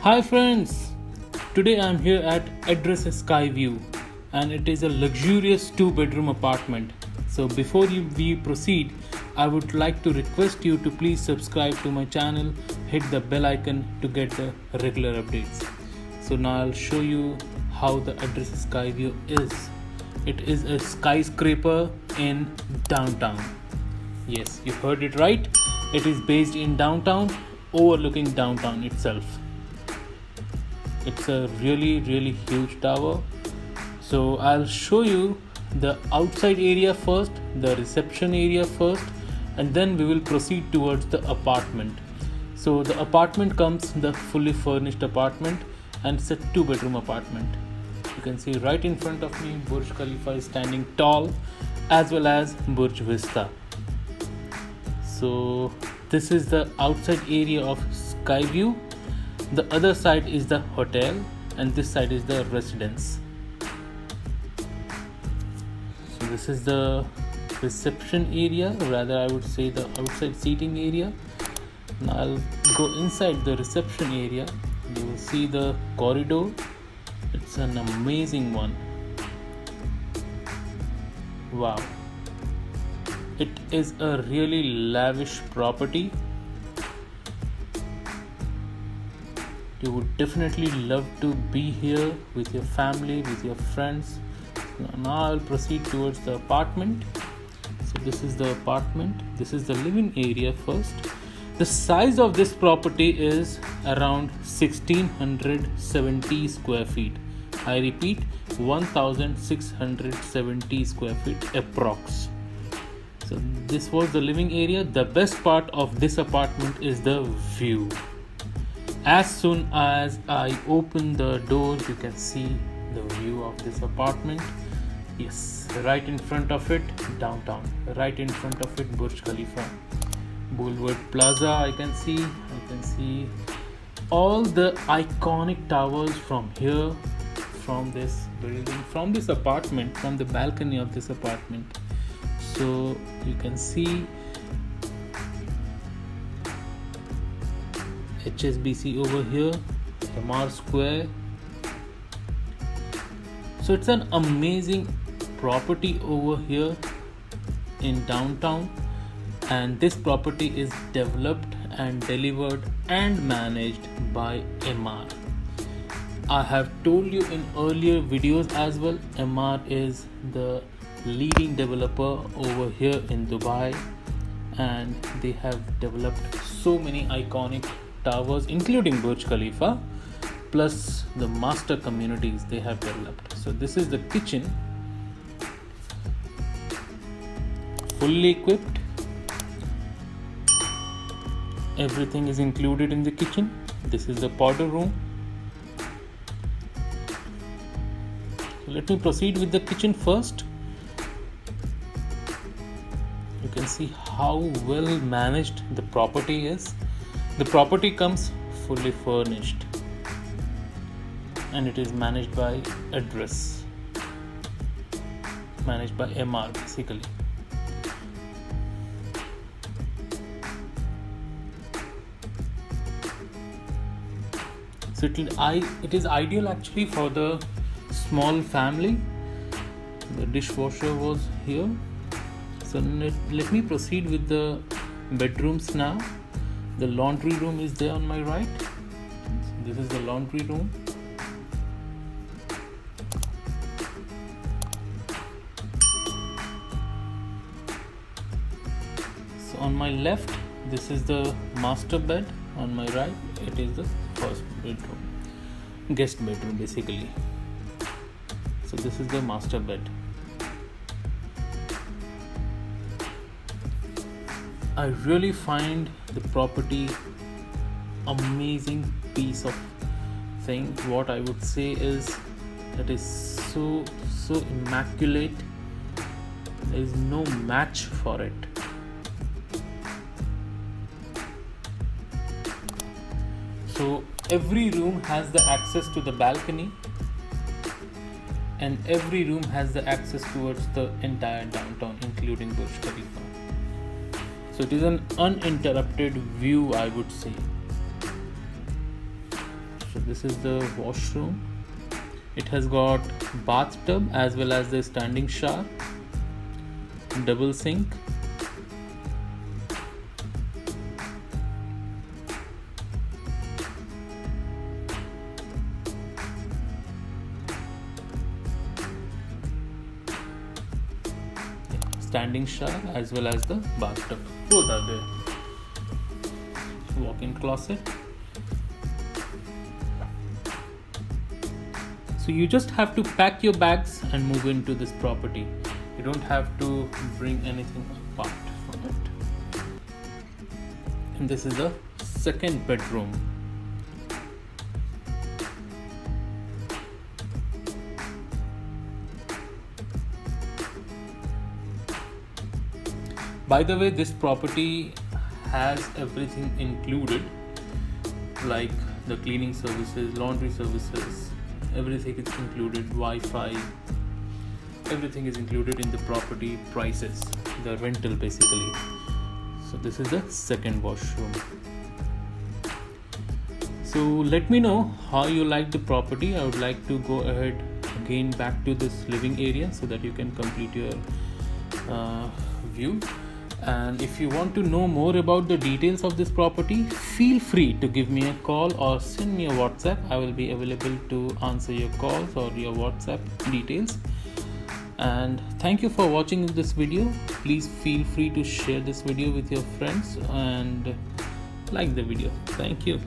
Hi friends, today I'm here at Address Sky View and it is a luxurious 2-bedroom apartment. So before we proceed, I would like to request you to please subscribe to my channel, hit the bell icon to get the regular updates. So now I'll show you how the Address Sky View is. It is a skyscraper in downtown. Yes, you heard it right. It is based in downtown, overlooking downtown itself. It's a really huge tower. So I'll show you the outside area first, the reception area first, and then we will proceed towards the apartment. So the apartment comes the fully furnished apartment, and it's a 2-bedroom apartment. You can see right in front of me Burj Khalifa is standing tall, as well as Burj Vista. So this is the outside area of Sky View. The other side is the hotel and this side is the residence. So this is the reception area, rather I would say the outside seating area. Now I'll go inside the reception area. You will see the corridor. It's an amazing one. Wow. It is a really lavish property. You would definitely love to be here with your family, with your friends. Now I'll proceed towards the apartment. So this is the apartment. This is the living area first. The size of this property is around 1670 square feet. I repeat, 1670 square feet approx. So this was the living area. The best part of this apartment is the view. As soon as I open the door, you can see the view of this apartment. Yes, right in front of it, downtown. Right in front of it, Burj Khalifa. Boulevard Plaza, I can see all the iconic towers from here, from this building, from this apartment, from the balcony of this apartment. So you can see HSBC over here, Emaar Square. So it's an amazing property over here in downtown, and this property is developed and delivered and managed by Emaar. I have told you in earlier videos as well, Emaar is the leading developer over here in Dubai, and they have developed so many iconic towers including Burj Khalifa, plus the master communities they have developed. So this is the kitchen, fully equipped. Everything is included in the kitchen. This is the powder room. So let me proceed with the kitchen first. You can see how well managed the property is. The property comes fully furnished and it is managed by Address, managed by Emaar basically. So it is ideal actually for the small family. The dishwasher was here. So let me proceed with the bedrooms now. The laundry room is there on my right. This is the laundry room. So on my left, this is the master bed. On my right, it is the first bedroom, guest bedroom basically. So this is the master bed. I really find the property amazing piece of thing. What I would say is that is so immaculate. There is no match for it. So every room has the access to the balcony, and every room has the access towards the entire downtown including Burj Khalifa. So it is an uninterrupted view, I would say. So So this is the washroom. It has got bathtub as well as the standing shower, double sink, standing shower as well as the bathtub. Both are there. Walk-in closet. So you just have to pack your bags and move into this property. You don't have to bring anything apart from it. And this is the second bedroom. By the way, this property has everything included, like the cleaning services, laundry services, everything is included, Wi-Fi, everything is included in the property prices, the rental basically. So this is the second washroom. So let me know how you like the property. I would like to go ahead again back to this living area so that you can complete your view. And if you want to know more about the details of this property, feel free to give me a call or send me a WhatsApp. I will be available to answer your calls or your WhatsApp details. And thank you for watching this video. Please feel free to share this video with your friends and like the video. Thank you.